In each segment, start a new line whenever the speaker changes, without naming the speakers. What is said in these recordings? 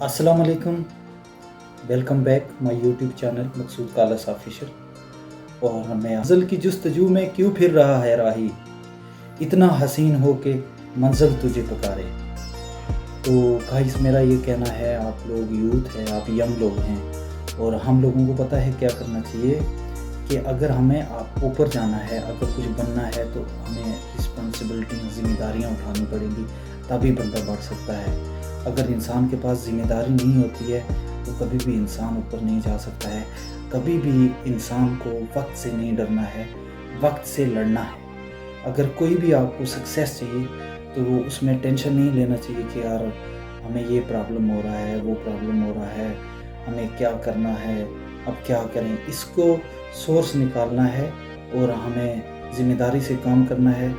अस्सलाम वालेकुम, welcome back my YouTube channel Maqsood Kalas official. और मैं मंज़िल की जुस्तजू में क्यों फिर रहा है राही, इतना हसीन हो के मंज़िल तुझे पुकारे। तो गाइस मेरा ये कहना है, आप लोग यूथ हैं, आप यंग लोग हैं और हम लोगों को पता है क्या करना चाहिए कि अगर हमें आप ऊपर जाना है, अगर कुछ बनना है तो हमें रिस्पॉन्सिबिलिटी ज़िम्मेदारियाँ उठानी पड़ेंगी, तभी बंदा बढ़ सकता है। अगर इंसान के पास ज़िम्मेदारी नहीं होती है तो कभी भी इंसान ऊपर नहीं जा सकता है। कभी भी इंसान को वक्त से नहीं डरना है, वक्त से लड़ना है। अगर कोई भी आपको सक्सेस चाहिए तो वो उसमें टेंशन नहीं लेना चाहिए कि यार हमें ये प्रॉब्लम हो रहा है, वो प्रॉब्लम हो रहा है, हमें क्या करना है, अब क्या करें। इसको सोर्स निकालना है और हमें ज़िम्मेदारी से काम करना है,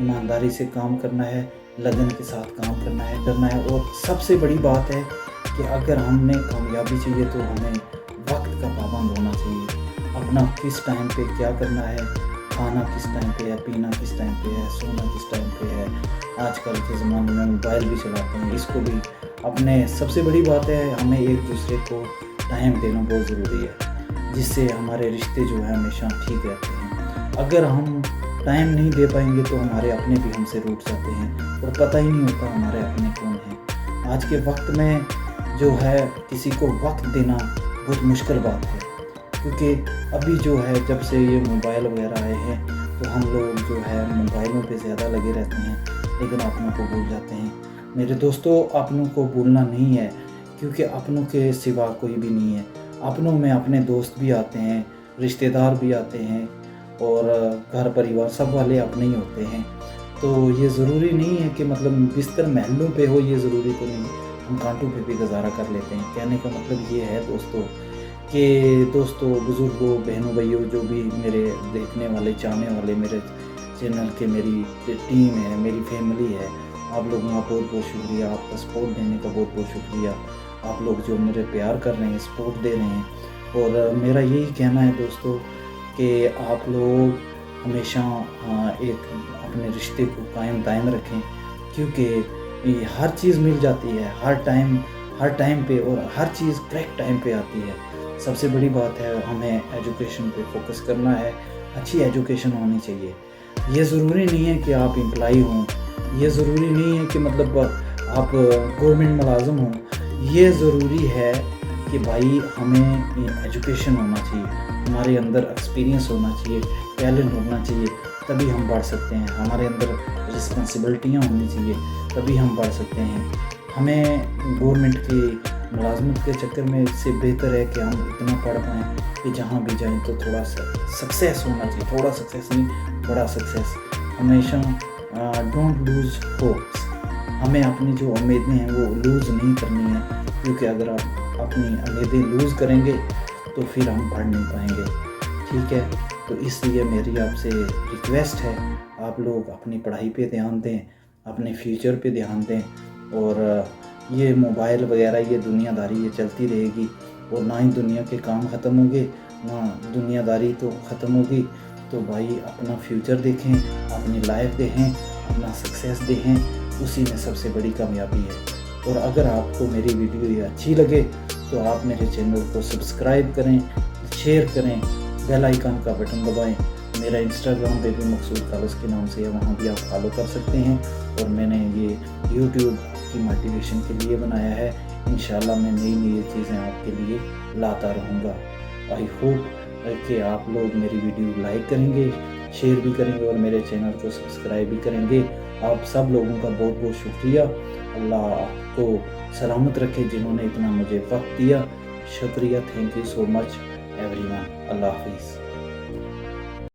ईमानदारी से काम करना है, लगन के साथ काम करना है, डरना है। और सबसे बड़ी बात है कि अगर हमने कामयाबी चाहिए तो हमें वक्त का पाबंद होना चाहिए। अपना किस टाइम पे क्या करना है, खाना किस टाइम पे है, पीना किस टाइम पे है, सोना किस टाइम पे है। आजकल के ज़माने में मोबाइल भी चलाते हैं, इसको भी अपने सबसे बड़ी बात है, हमें एक दूसरे को टाइम देना बहुत ज़रूरी है, जिससे हमारे रिश्ते जो है हमेशा ठीक रहते हैं। अगर हम टाइम नहीं दे पाएंगे तो हमारे अपने भी हमसे रूठ जाते हैं और पता ही नहीं होता हमारे अपने कौन हैं। आज के वक्त में जो है किसी को वक्त देना बहुत मुश्किल बात है, क्योंकि अभी जो है जब से ये मोबाइल वगैरह आए हैं तो हम लोग जो है मोबाइलों पे ज़्यादा लगे रहते हैं, लेकिन अपनों को भूल जाते हैं। मेरे दोस्तों, अपनों को भूलना नहीं है, क्योंकि अपनों के सिवा कोई भी नहीं है। अपनों में अपने दोस्त भी आते हैं, रिश्तेदार भी आते हैं और घर परिवार सब वाले अपने ही होते हैं। तो ये ज़रूरी नहीं है कि मतलब बिस्तर महलों पे हो, ये ज़रूरी तो नहीं, हम कांटों पे भी गुजारा कर लेते हैं। कहने का मतलब ये है दोस्तों कि बुज़ुर्गों, बहनों, भाइयों, जो भी मेरे देखने वाले, चाहने वाले, मेरे चैनल के मेरी टीम है, मेरी फैमिली है, आप लोगों का बहुत बहुत शुक्रिया। आपका सपोर्ट देने का बहुत बहुत शुक्रिया। आप लोग जो मेरे प्यार कर रहे हैं, सपोर्ट दे रहे हैं। और मेरा यही कहना है दोस्तों कि आप लोग हमेशा एक अपने रिश्ते को कायम दायम रखें, क्योंकि ये हर चीज़ मिल जाती है हर टाइम पे, और हर चीज़ करेक्ट टाइम पे आती है। सबसे बड़ी बात है, हमें एजुकेशन पे फोकस करना है, अच्छी एजुकेशन होनी चाहिए। ये ज़रूरी नहीं है कि आप एम्प्लॉई हों, ये ज़रूरी नहीं है कि मतलब आप गवर्नमेंट मुलाजिम हों। ये ज़रूरी है कि भाई हमें एजुकेशन होना चाहिए, हमारे अंदर एक्सपीरियंस होना चाहिए, टैलेंट होना चाहिए, तभी हम बढ़ सकते हैं। हमारे अंदर रिस्पॉन्सिबिलिटियाँ होनी चाहिए, तभी हम बढ़ सकते हैं। हमें गवर्नमेंट की मुलाजमत के चक्कर में इससे बेहतर है कि हम इतना पढ़ पाएँ कि जहाँ भी जाएँ तो थोड़ा सा सक्सेस होना चाहिए। थोड़ा सक्सेस नहीं, बड़ा सक्सेस। हमेशा डोंट लूज़ होप्स। हमें अपनी जो उम्मीदें हैं वो लूज़ नहीं करनी है, क्योंकि अगर आप अपनी उम्मीदें लूज़ करेंगे तो फिर हम पढ़ नहीं पाएंगे। ठीक है, तो इसलिए मेरी आपसे रिक्वेस्ट है, आप लोग अपनी पढ़ाई पे ध्यान दें, अपने फ्यूचर पे ध्यान दें। और ये मोबाइल वगैरह, ये दुनियादारी ये चलती रहेगी और ना ही दुनिया के काम ख़त्म होंगे, ना दुनियादारी तो ख़त्म होगी। तो भाई अपना फ्यूचर देखें, अपनी लाइफ देखें, अपना सक्सेस देखें, उसी में सबसे बड़ी कामयाबी है। और अगर आपको मेरी वीडियो ये अच्छी लगे तो आप मेरे चैनल को सब्सक्राइब करें, शेयर करें, बेल आइकन का बटन दबाएं। मेरा इंस्टाग्राम पे भी मकसूद कालस के नाम से है, वहाँ भी आप फॉलो कर सकते हैं। और मैंने ये यूट्यूब की मोटिवेशन के लिए बनाया है। इंशाल्लाह मैं नई नई चीज़ें आपके लिए लाता रहूँगा। आई होप कि आप लोग मेरी वीडियो लाइक करेंगे, शेयर भी करेंगे और मेरे चैनल को सब्सक्राइब भी करेंगे। आप सब लोगों का बहुत बहुत शुक्रिया। अल्लाह आपको सलामत रखे जिन्होंने इतना मुझे वक्त दिया। शुक्रिया, thank you so much everyone. अल्लाह हाफिज़।